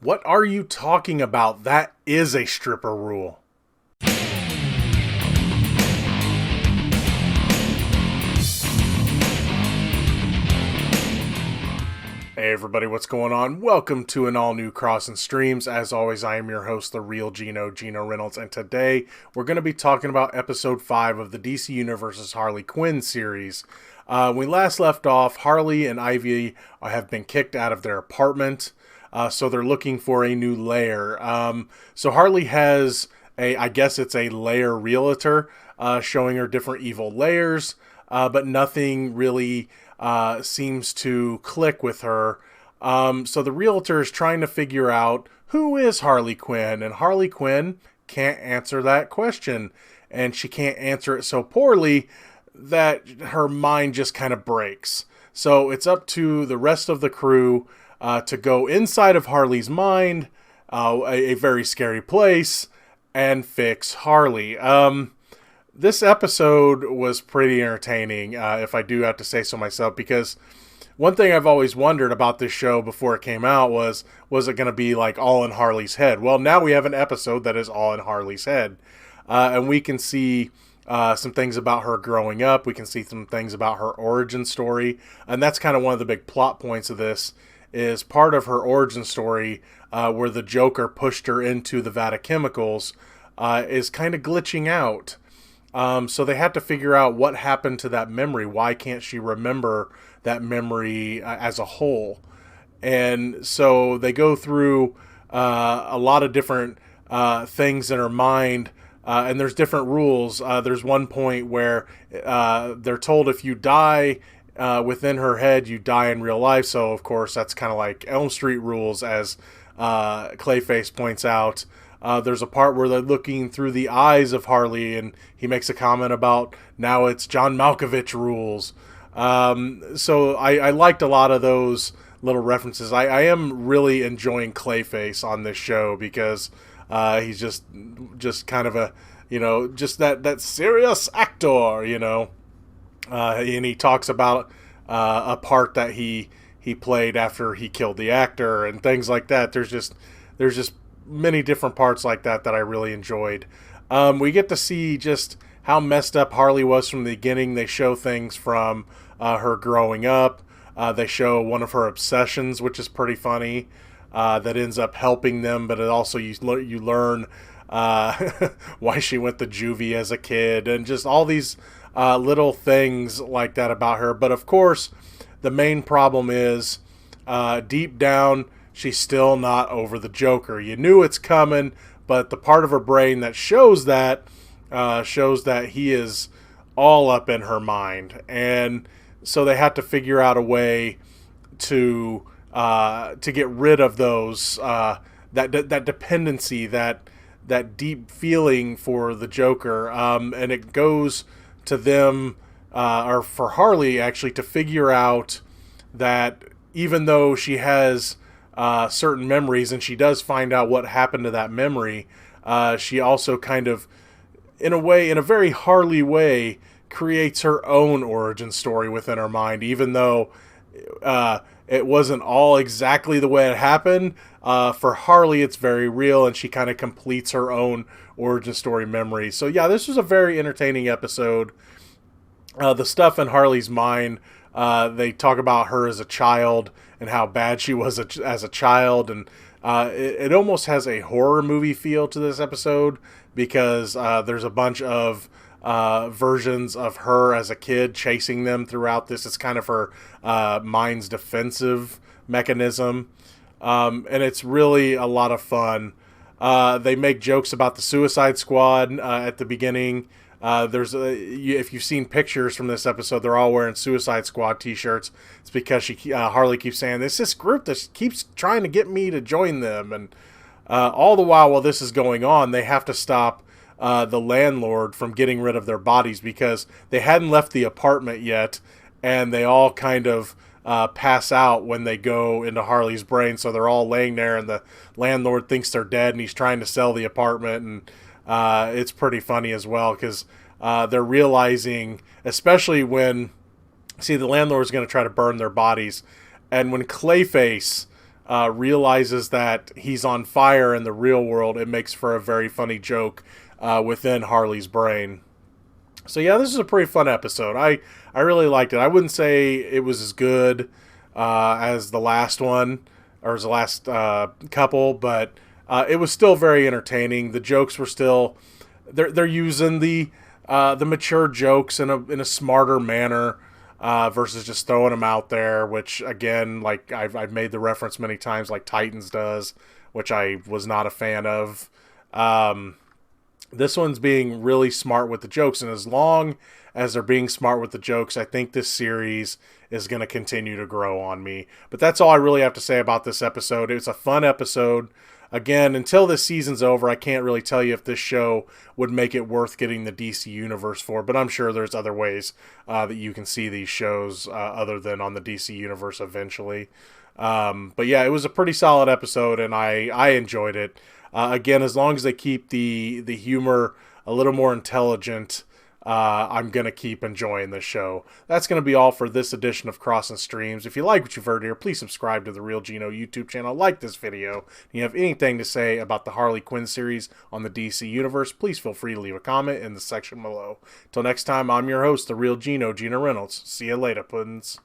What are you talking about? That is a stripper rule. Hey everybody, what's going on? Welcome to an all-new Crossin Streams. As always, I am your host, the real Geno Reynolds, and today we're going to be talking about episode 5 of the DC Universe's Harley Quinn series. We last left off, Harley and Ivy have been kicked out of their apartment, so they're looking for a new lair. So Harley has I guess it's a lair realtor, showing her different evil lairs, but nothing really seems to click with her. So the realtor is trying to figure out who is Harley Quinn, and Harley Quinn can't answer that question, and she can't answer it so poorly that her mind just kind of breaks. So it's up to the rest of the crew to go inside of Harley's mind, a very scary place, and fix Harley. This episode was pretty entertaining, if I do have to say so myself, because one thing I've always wondered about this show before it came out was it going to be like all in Harley's head? Well, now we have an episode that is all in Harley's head, and we can see some things about her growing up. We can see some things about her origin story, and that's kind of one of the big plot points of this, is part of her origin story where the Joker pushed her into the vat of chemicals is kind of glitching out. So they had to figure out what happened to that memory. Why can't she remember that memory as a whole? And so they go through a lot of different things in her mind, and there's different rules. There's one point where they're told if you die within her head, you die in real life. So, of course, that's kind of like Elm Street rules, as Clayface points out. There's a part where they're looking through the eyes of Harley, and he makes a comment about now it's John Malkovich rules. So I liked a lot of those little references. I am really enjoying Clayface on this show because he's just kind of a, just that serious actor, and he talks about a part that he played after he killed the actor and things like that. There's just many different parts like that I really enjoyed. We get to see just how messed up Harley was from the beginning. They show things from her growing up. They show one of her obsessions, which is pretty funny, that ends up helping them, but it also you learn why she went to juvie as a kid, and just all these little things like that about her. But of course, the main problem is deep down, she's still not over the Joker. You knew it's coming, but the part of her brain that shows that he is all up in her mind. And so they had to figure out a way to get rid of those that dependency, that deep feeling for the Joker. And it goes to them, or for Harley actually, to figure out that even though she has certain memories, and she does find out what happened to that memory, she also kind of, in a very Harley way, creates her own origin story within her mind, even though it wasn't all exactly the way it happened. For Harley, it's very real, and she kind of completes her own origin story memory. So yeah, this was a very entertaining episode. The stuff in Harley's mind, they talk about her as a child and how bad she was as a child, and it almost has a horror movie feel to this episode, because there's a bunch of versions of her as a kid chasing them throughout this. It's kind of her mind's defensive mechanism, and it's really a lot of fun. They make jokes about the Suicide Squad at the beginning. If you've seen pictures from this episode, they're all wearing Suicide Squad t-shirts. It's because Harley keeps saying, this group that keeps trying to get me to join them. And all the while this is going on, they have to stop the landlord from getting rid of their bodies, because they hadn't left the apartment yet, and they all kind of pass out when they go into Harley's brain. So they're all laying there, and the landlord thinks they're dead, and he's trying to sell the apartment. And it's pretty funny as well, because they're realizing, especially when, the landlord's going to try to burn their bodies, and when Clayface realizes that he's on fire in the real world, it makes for a very funny joke within Harley's brain. So yeah, this is a pretty fun episode. I really liked it. I wouldn't say it was as good as the last one, or as the last couple, but it was still very entertaining. The jokes were still, they're using the mature jokes in a smarter manner versus just throwing them out there. Which again, like I've made the reference many times, like Titans does, which I was not a fan of. This one's being really smart with the jokes, and as long as they're being smart with the jokes, I think this series is going to continue to grow on me. But that's all I really have to say about this episode. It's a fun episode. Again, until this season's over, I can't really tell you if this show would make it worth getting the DC Universe for, but I'm sure there's other ways that you can see these shows other than on the DC Universe eventually. But yeah, it was a pretty solid episode, and I enjoyed it. Again, as long as they keep the humor a little more intelligent, I'm going to keep enjoying this show. That's going to be all for this edition of Crossin Streams. If you like what you've heard here, please subscribe to the Real Geno YouTube channel. Like this video. If you have anything to say about the Harley Quinn series on the DC Universe, please feel free to leave a comment in the section below. Till next time, I'm your host, the Real Geno, Geno Reynolds. See you later, puddins.